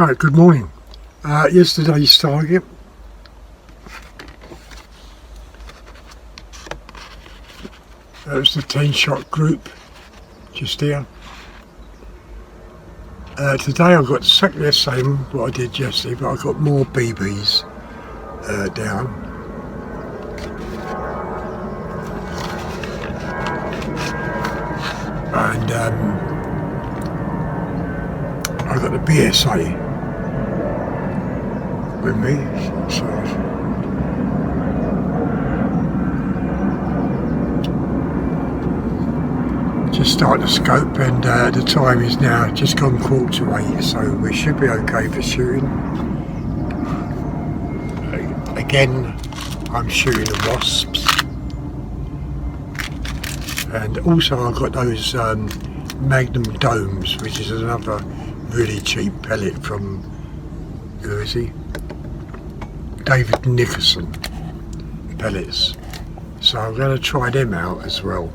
Right, good morning. Yesterday's target that was the 10-shot group just here. Today I've got exactly the same what I did yesterday, but I've got more BBs down. And I've got the BSA with me, so just start the scope, and the time is now just gone 7:45, so we should be okay for shooting. Again, I'm shooting the wasps, and also I've got those Magnum domes, which is another really cheap pellet from, who is he? David Nickerson pellets. So I'm going to try them out as well.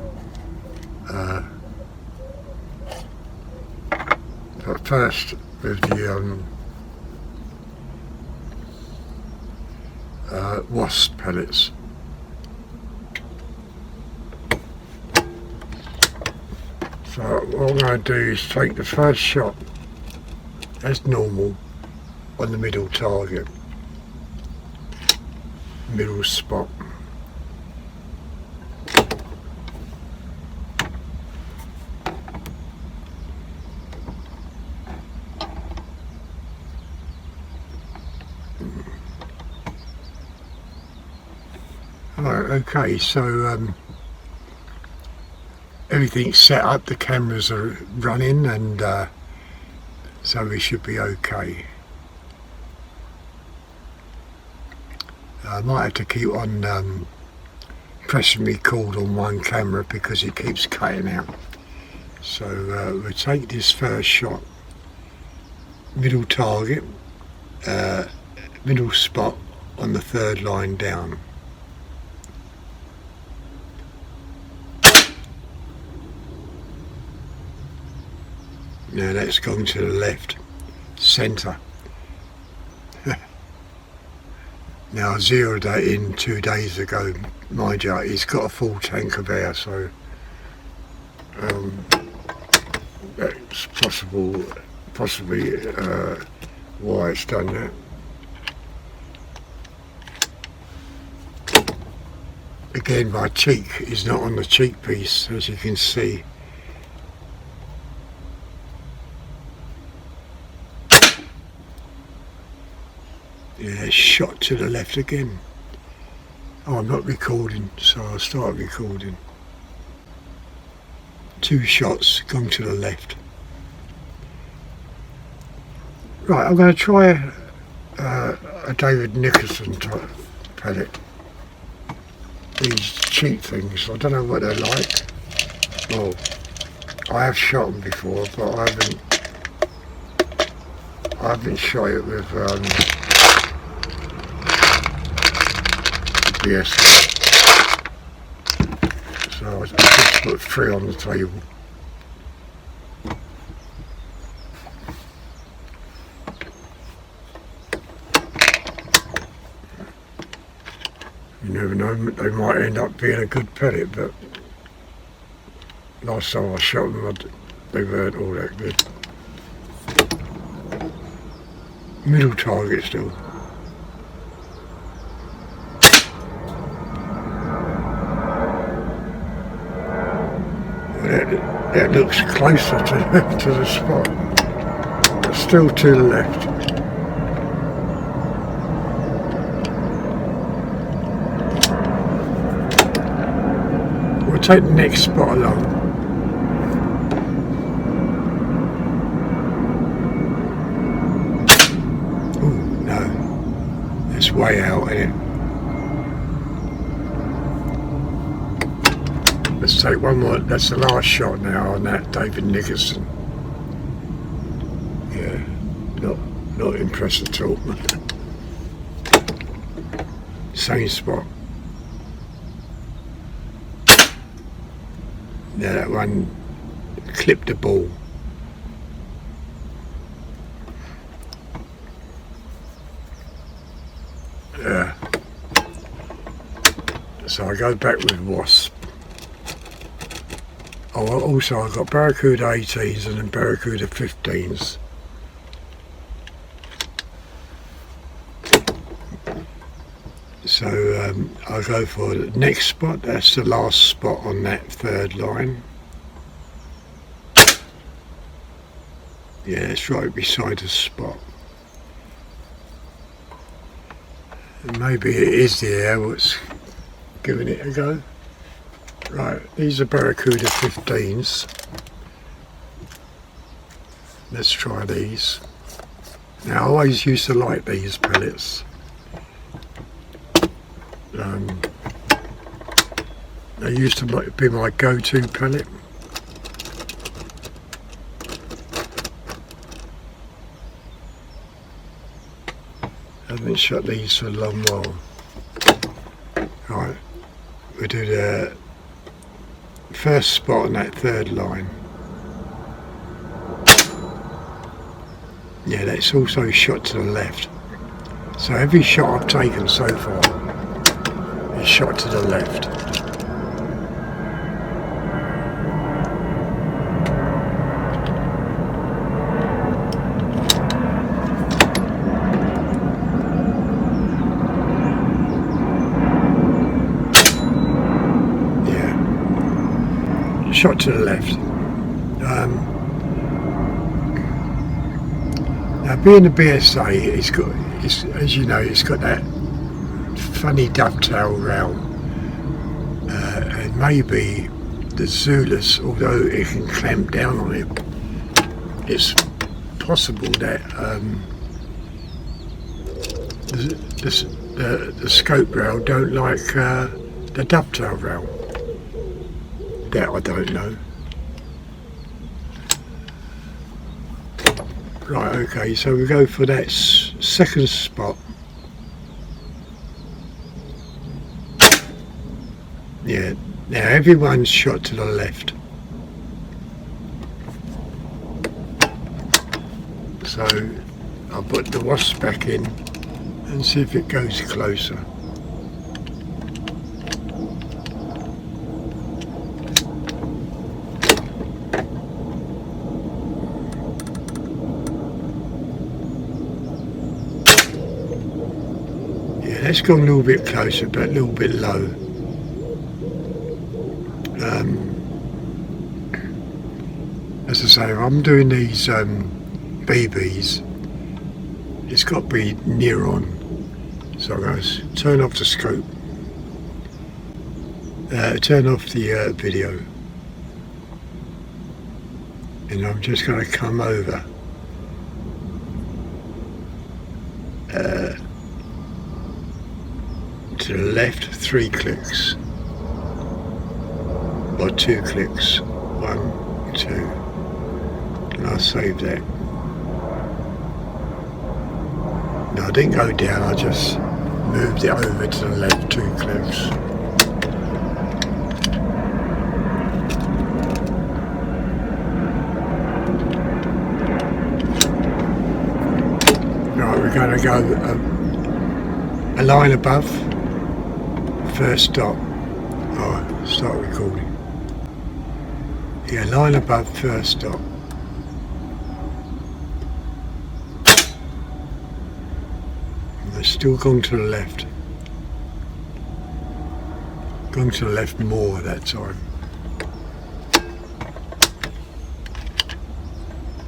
But first with the wasp pellets. So what I'm going to do is take the first shot as normal on the middle target, middle spot. Right, okay, so everything's set up, the cameras are running, and so we should be okay. I might have to keep on pressing record on one camera because it keeps cutting out. So we'll take this first shot, middle target, middle spot on the third line down. Now that's gone to the left, centre. Now I zeroed that in 2 days ago, mind you, it's got a full tank of air, so that's possibly why it's done that. Again, my cheek is not on the cheek piece, as you can see. Yeah, shot to the left again. Oh, I'm not recording, so I'll start recording. 2 shots gone to the left. Right, I'm going to try a David Nickerson type pellet. These cheap things, I don't know what they're like. Well, I have shot them before, but I haven't shot it with BSA. So I just put 3 on the table. You never know, they might end up being a good pellet, but last time I shot them, they weren't all that good. Middle target still. That looks closer to the spot, but still to the left. We'll take the next spot along. Oh no, that's way out here. Let's take one more. That's the last shot now on that David Nickerson. Yeah, not impressed at all. Same spot. Now that one clipped the ball. So I go back with Wasp. Oh, also I've got Baracuda 18s and then Baracuda 15s. So I'll go for the next spot. That's the last spot on that third line. Yeah, it's right beside the spot. And maybe it is the air what's giving it a go. Right, these are Baracuda 15s. Let's try these. Now I always used to like these pellets. They used to be my go-to pellet. I haven't shot these for a long while. Right, we'll do the first spot on that third line. Yeah, that's also shot to the left. So every shot I've taken so far is shot to the left. Shot to the left. Now, being a BSA, it's as you know, it's got that funny dovetail round, and maybe the Zulus, although it can clamp down on it, it's possible that the scope rail don't like the dovetail rail. That I don't know. Right, okay, so we go for that second spot. Yeah, now everyone's shot to the left. So I'll put the Wasp back in and see if it goes closer. It's gone a little bit closer, but a little bit low. As I say, I'm doing these BBs. It's got to be near on. So I'm going to turn off the scope. Turn off the video. And I'm just going to come over. To the left, 3 clicks, or 2 clicks, 1, 2, and I'll save that. No, I didn't go down, I just moved it over to the left, 2 clicks. Right, we're going to go a line above. First stop. Oh, start recording. Yeah, line above, first stop. And they're still going to the left. Going to the left more that time.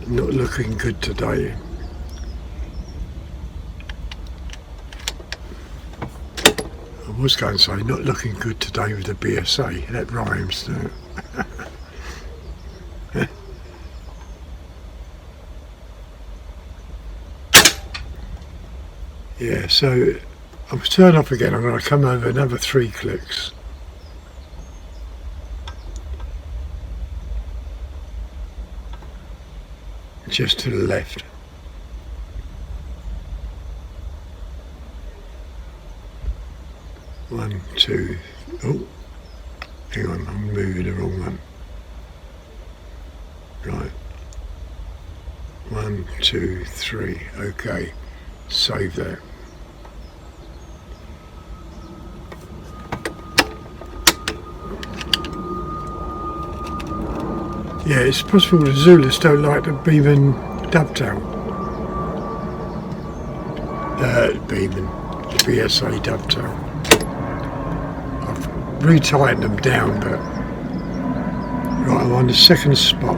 Not looking good today. I was going to say, not looking good today with the BSA. That rhymes, doesn't it? Yeah, so I'll turn off again. I'm going to come over another 3 clicks. Just to the left. One, 2, oh, hang on, I'm moving the wrong one. Right. 1, 2, 3, okay, save that. Yeah, it's possible the Zulus don't like the Beeman dovetail. Beeman, the BSA dovetail. I've retightened them down, but right, I'm on the second spot,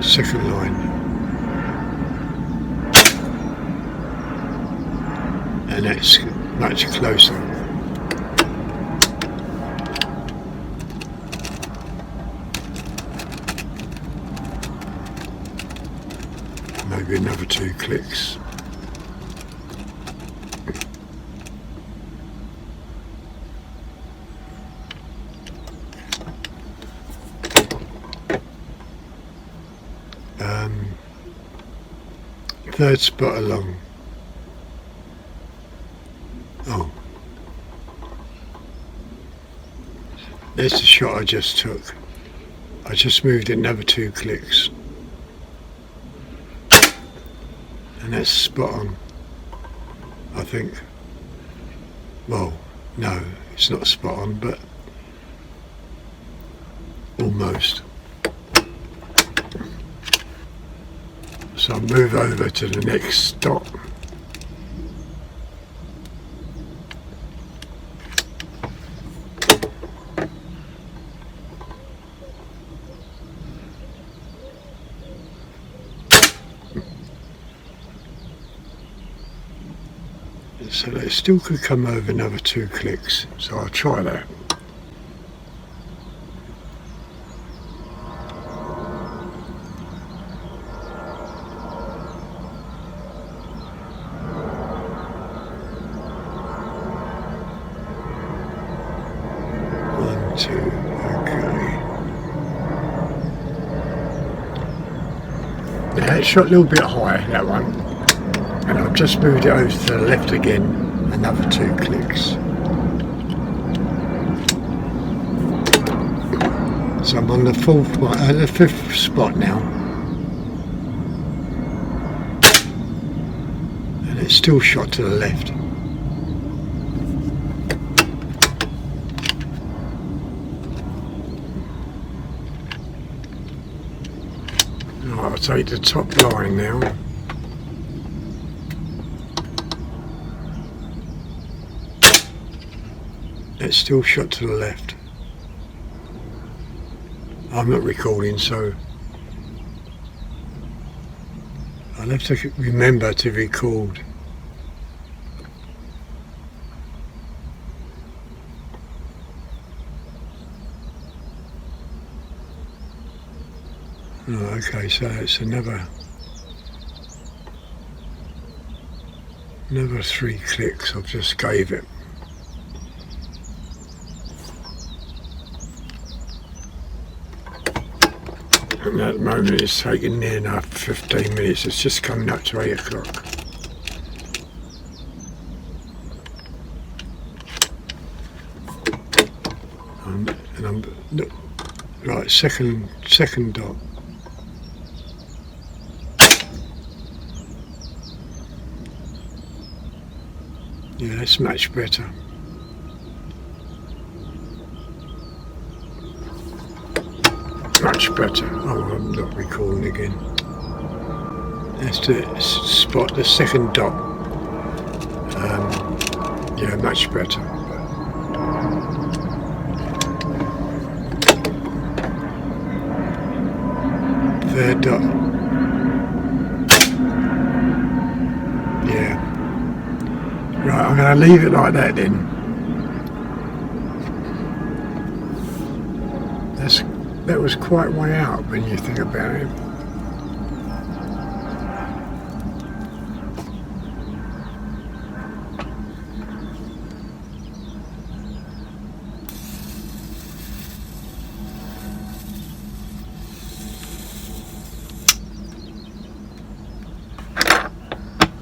second line, and that's much closer. Maybe another 2 clicks. Third spot along. Oh, there's the shot I just took. I just moved it another 2 clicks. And that's spot on, I think. Well, no, it's not spot on, but almost. So I'll move over to the next stop. So they still could come over another 2 clicks, so I'll try that. One, two, okay. Now it shot a little bit high, that one. And I've just moved it over to the left again, another 2 clicks. So I'm on the the 5th spot now. And it's still shot to the left. Right, I'll take the top line now. It's still shot to the left. I'm not recording, so I'll have to remember to record. Oh, okay, so it's another 3 clicks I've just gave it. And at the moment it's taking near enough 15 minutes, it's just coming up to 8 o'clock. And I'm right, second dot. Yeah, that's much better. Much better. Oh, I'm not recording again. That's to spot the second dot. Yeah, much better. Third dot. Yeah. Right, I'm going to leave it like that then. That was quite way out when you think about it.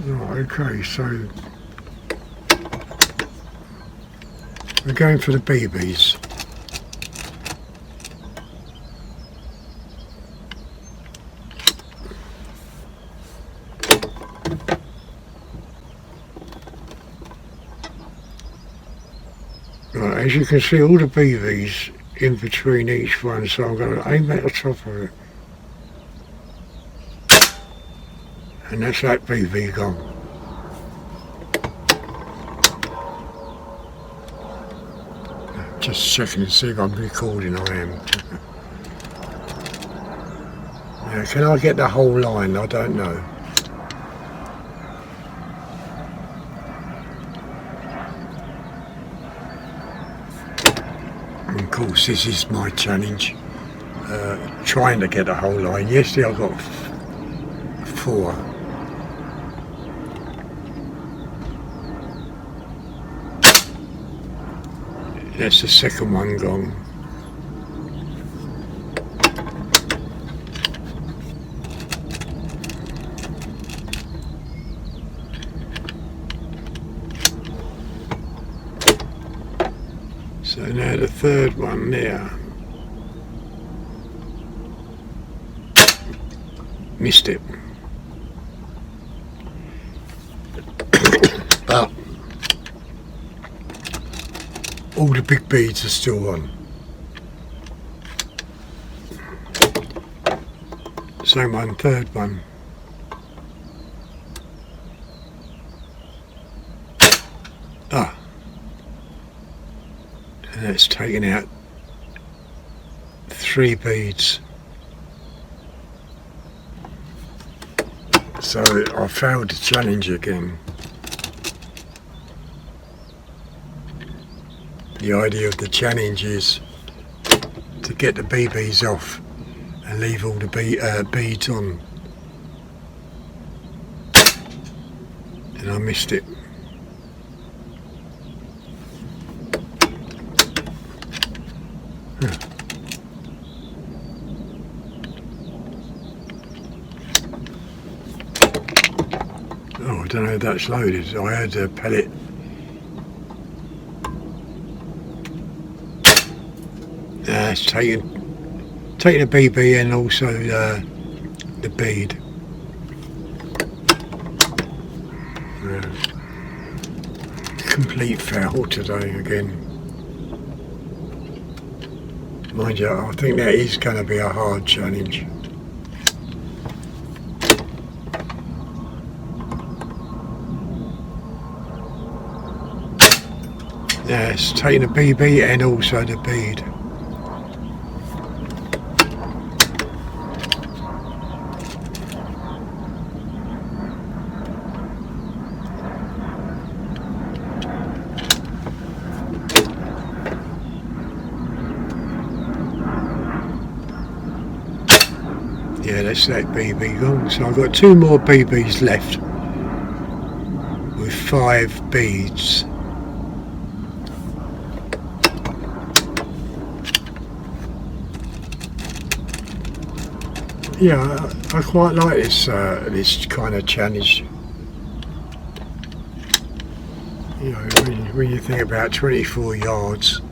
Right, okay, so we're going for the BBs. Right, as you can see, all the BVs in between each one, so I'm going to aim at the top of it. And that's that BB gone. Just checking to see if I'm recording. I am. Now, can I get the whole line? I don't know. And of course, this is my challenge. Trying to get the whole line. Yesterday I got 4. That's the second one gone. So now the third one there. Missed it. But all the big beads are still on. Same one, third one. Ah. And that's taken out 3 beads. So I failed the challenge again. The idea of the challenge is to get the BBs off and leave all the beads on. And I missed it. Oh, I don't know if that's loaded. I heard a pellet. It's taking a BB and also the bead. Complete fail today again. Mind you, I think that is going to be a hard challenge. Yeah, it's taking a BB and also the bead. Yeah, that's that BB gone. So I've got 2 more BBs left with 5 beads. Yeah, I quite like this kind of challenge. You know, when you think about 24 yards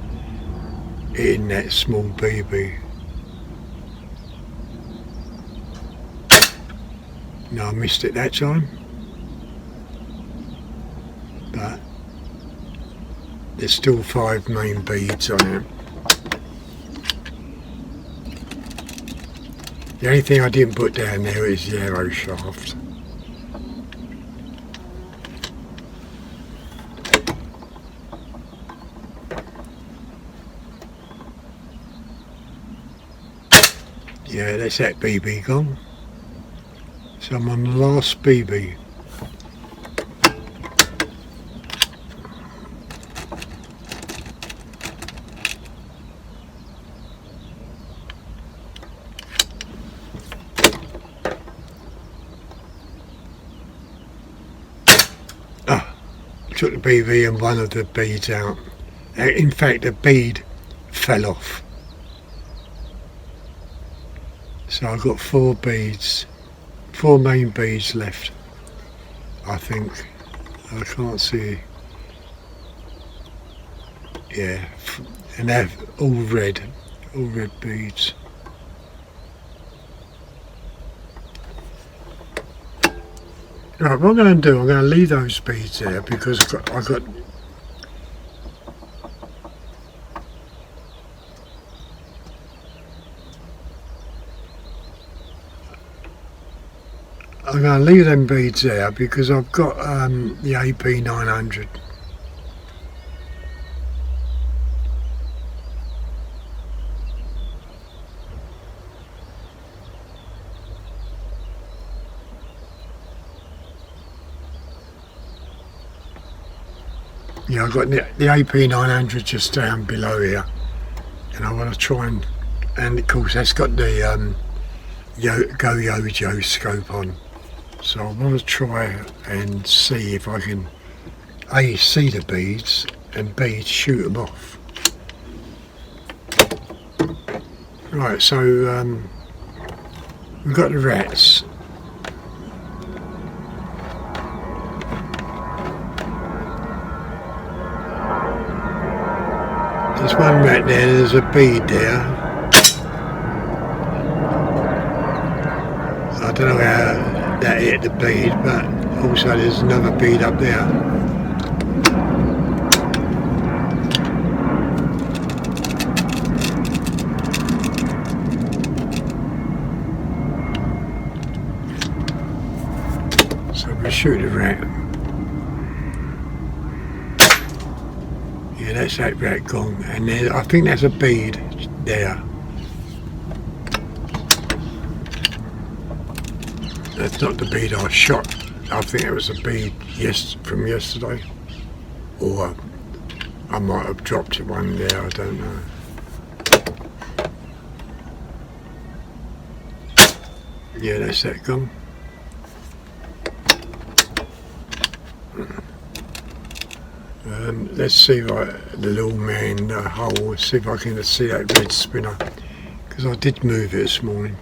hitting that small BB. No, I missed it that time. But there's still 5 main beads on it. The only thing I didn't put down there is the arrow shaft. Yeah, that's that BB gone. So I'm on the last BB. Took the BB and one of the beads out. In fact, the bead fell off. So I've got 4 beads, 4 main beads left, I think. I can't see. Yeah, and they're all red beads. Right, what I'm going to do, I'm going to leave those beads there because I'm going to leave them beads there because I've got the AP 900. Yeah, I've got the AP 900 just down below here, and I want to try and of course that's got the Go Yojo scope on, so I want to try and see if I can A, see the beads, and B, shoot them off. Right, so we've got the rats. There's one rat there, there's a bead there. I don't know how that hit the bead, but also there's another bead up there. So we shoot the rat. Yeah, that's that rat gone, and there, I think there's a bead there. That's not the bead I shot. I think it was a bead from yesterday, or I might have dropped one there. I don't know. Yeah, that's that gone. Let's see if the little man, the hole, see if I can see that red spinner, because I did move it this morning.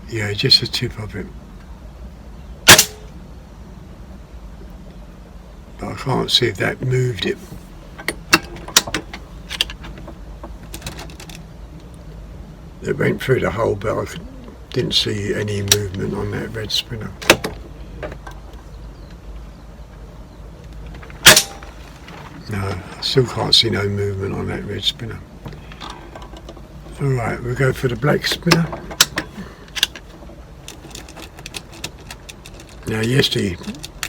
Yeah, just the tip of it. But I can't see if that moved it. It went through the hole, but I didn't see any movement on that red spinner. No, I still can't see no movement on that red spinner. Alright, we'll go for the black spinner. Now yesterday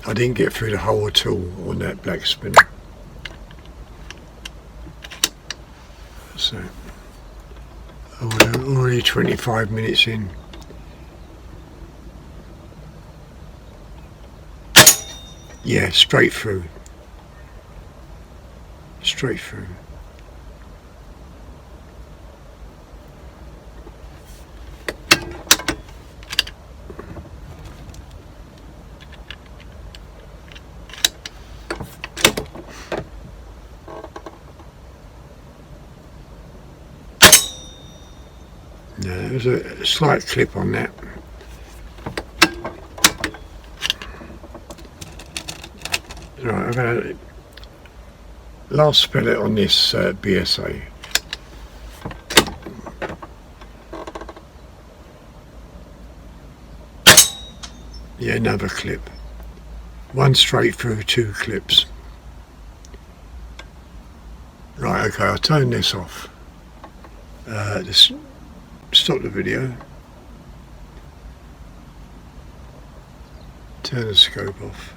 I didn't get through the hole at all on that black spinner. So, we're already 25 minutes in. Yeah, straight through. Straight through. No, there was a slight clip on that. Right, I'm going to last spell it on this BSA. Yeah, another clip. One straight through, two clips. Right, okay, I'll turn this off. Just stop the video. Turn the scope off.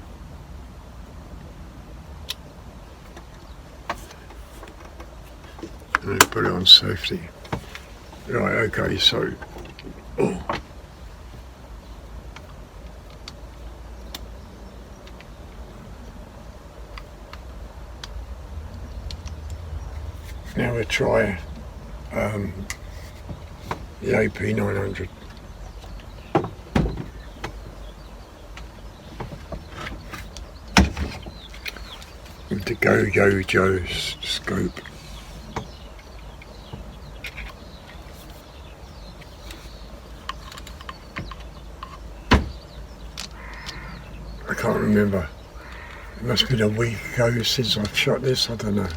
And put it on safety. Right, okay, so now we'll try the AP 900. With the Go Yojo scope. I can't remember. It must have been a week ago since I've shot this, I don't know.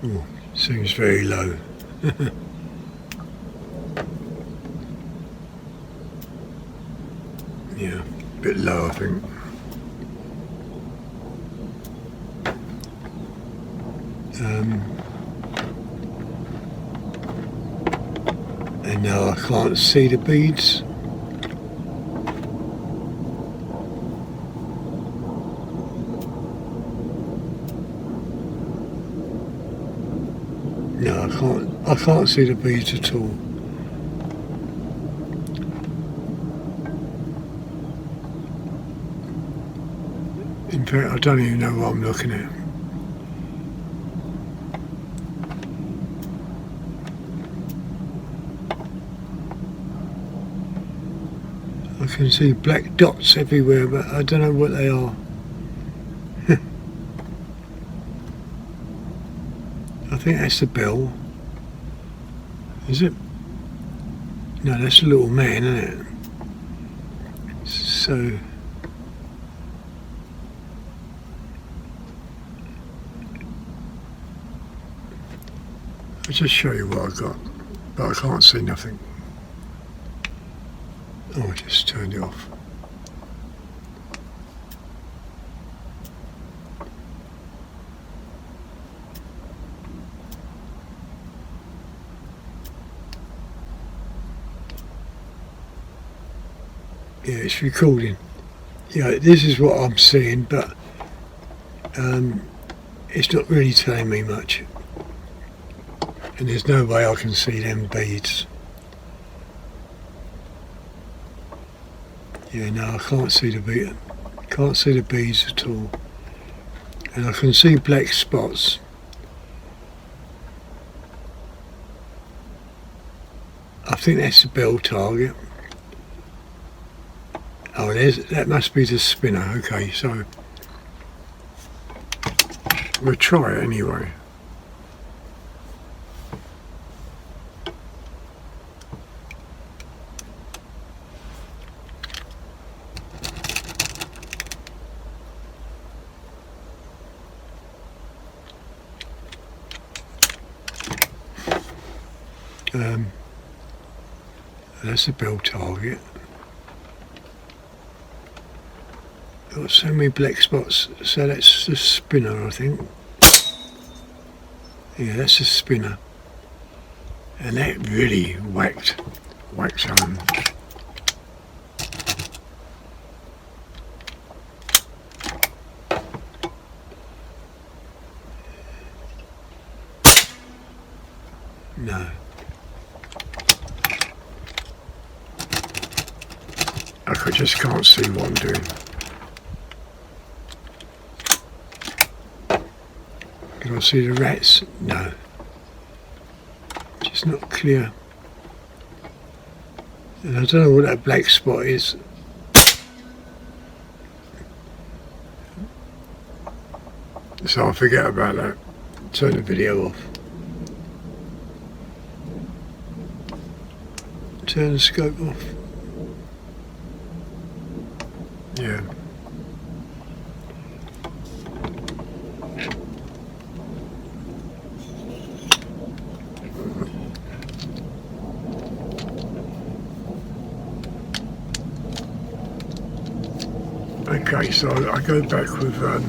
Ooh, seems very low. Yeah, a bit low I think. And now I can't see the beads. No, I can't see the beads at all. In fact, I don't even know what I'm looking at. I can see black dots everywhere, but I don't know what they are. I think that's the bell. Is it? No, that's a little man, isn't it? So I'll just show you what I got, but I can't see nothing. Oh, I just turned it off. Yeah, it's recording. Yeah, this is what I'm seeing, but it's not really telling me much. And there's no way I can see them beads. Yeah, no, I can't see the beads at all. And I can see black spots. I think that's the bell target. Oh, that must be the spinner. Okay, so we'll try it anyway. That's a bell target. Got so many black spots, so that's the spinner, I think. Yeah, that's the spinner. And that really whacked home. No. I just can't see what I'm doing. Can I see the rats? No. Just not clear. And I don't know what that black spot is. So I'll forget about that. Turn the video off. Turn the scope off. Yeah. Okay, so I go back with the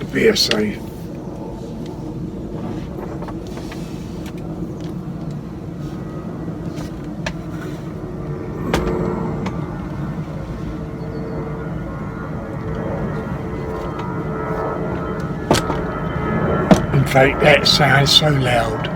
BSA. In fact, that sounds so loud.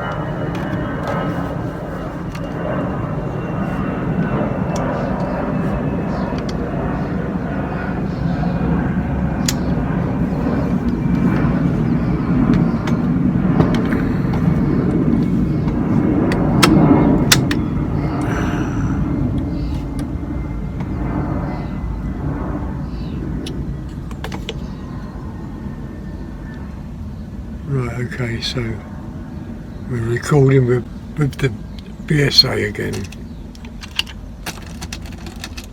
Right, okay, so we're recording with the BSA again.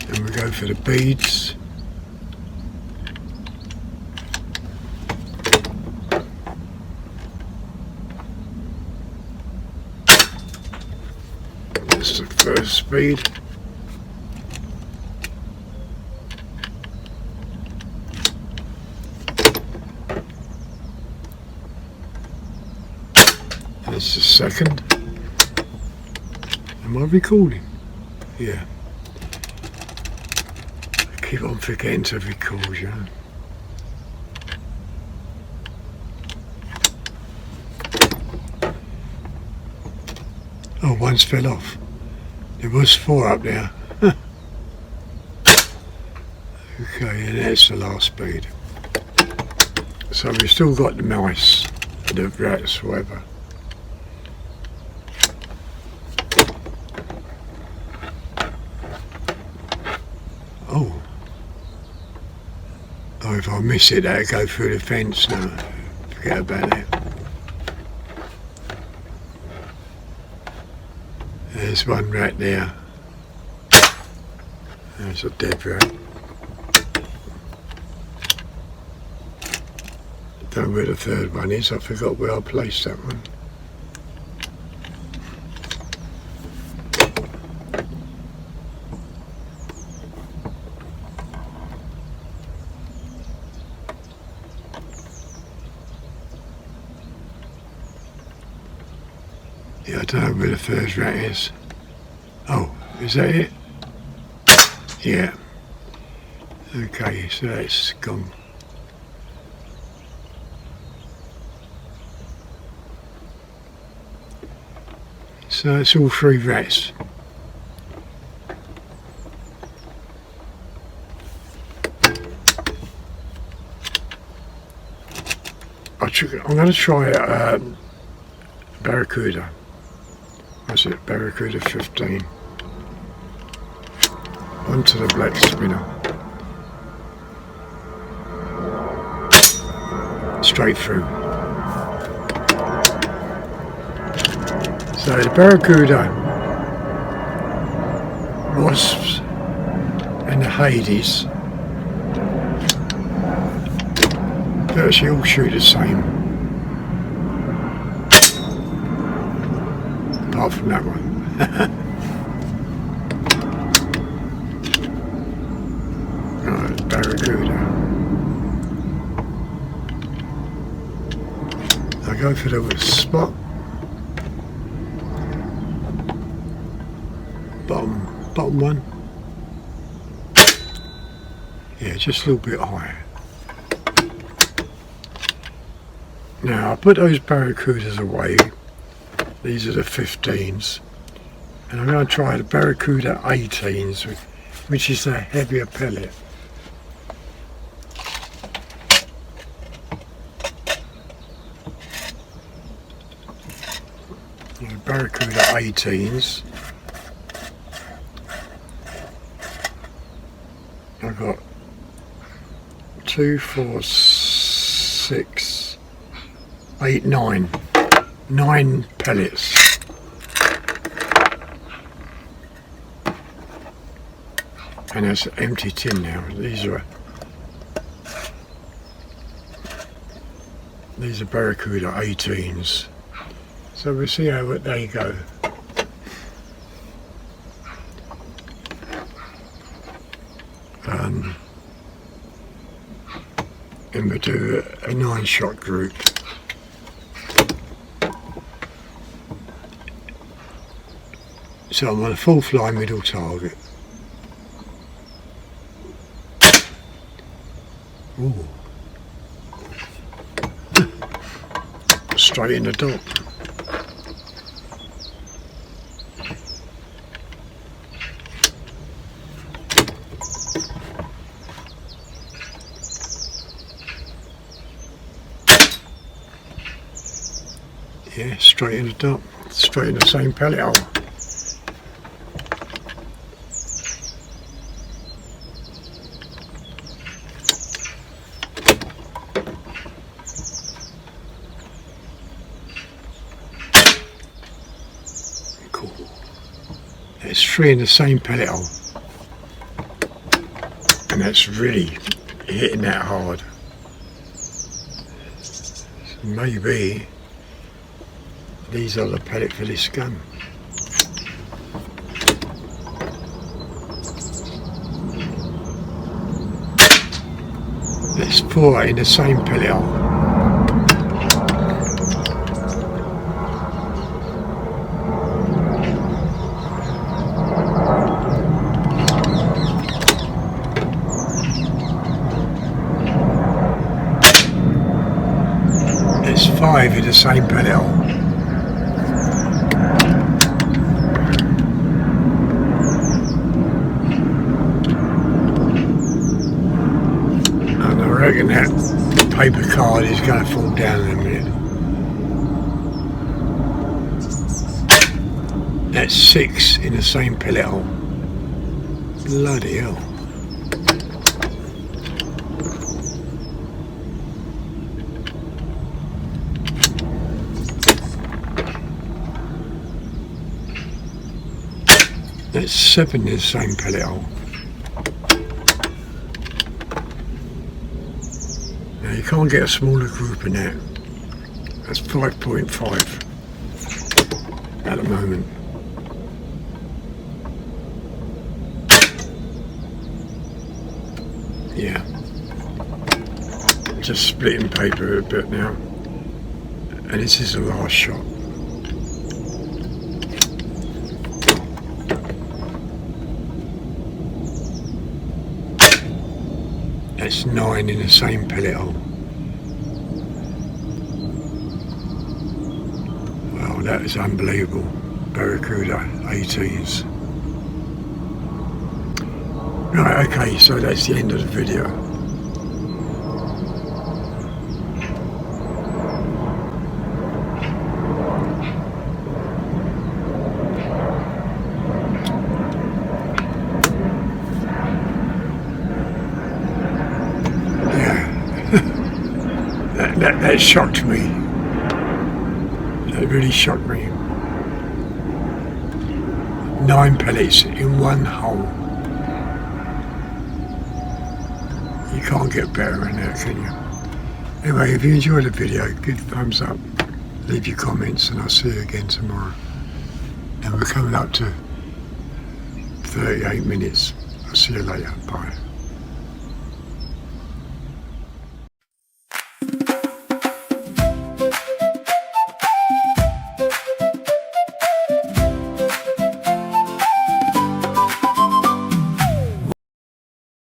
And we go for the beads. That's the first speed. That's the second. Am I recording? Yeah. I keep on forgetting to record, you know. Oh, one's fell off. There was 4 up there. Okay, and that's the last speed. So we've still got the mice, the rats, whatever. Oh. Oh, if I miss it, that'll go through the fence. No, forget about it. There's one rat there. There's a dead rat. Don't know where the third one is. I forgot where I placed that one. Yeah, I don't know where the third rat is. Oh, is that it? Yeah. Okay, so that's gone. So it's all 3 rats. I'm going to try Baracuda. What's it? Baracuda 15. Onto the black spinner. Straight through. So the Baracuda, wasps and the Hades virtually all shoot the same. Apart from that one. Right, Baracuda. I go for the spot. Bottom one. Yeah, just a little bit higher. Now I put those Baracudas away. These are the 15s. And I'm going to try the Baracuda 18s, which is a heavier pellet. Baracuda 18s. I've got 2, 4, 6, 8, 9. 9 pellets. And that's an empty tin now. These are Baracuda 18s. So we'll see how they go. And we'll do a 9-shot group. So I'm on a full fly middle target. Ooh. Straight in the dot. Yeah, straight in the dot. Straight in the same pellet hole. Cool. It's 3 in the same pellet hole. And that's really hitting that hard. So maybe these are the pellet for this gun. It's 4 in the same pellet hole. It's 5 in the same pellet hole. And I reckon that paper card is going to fall down in a minute. That's 6 in the same pellet hole. Bloody hell. That's 7 in the same pellet hole. Now you can't get a smaller group in that. That's 5.5 at the moment. Yeah. Just splitting paper a bit now. And this is the last shot. That's 9 in the same pellet hole. Well, that is unbelievable. Baracuda 18s. Right, okay, so that's the end of the video. That shocked me. That really shocked me. 9 pellets in one hole. You can't get better than that, can you? Anyway, if you enjoyed the video, give thumbs up, leave your comments, and I'll see you again tomorrow. And we're coming up to 38 minutes. I'll see you later. Bye.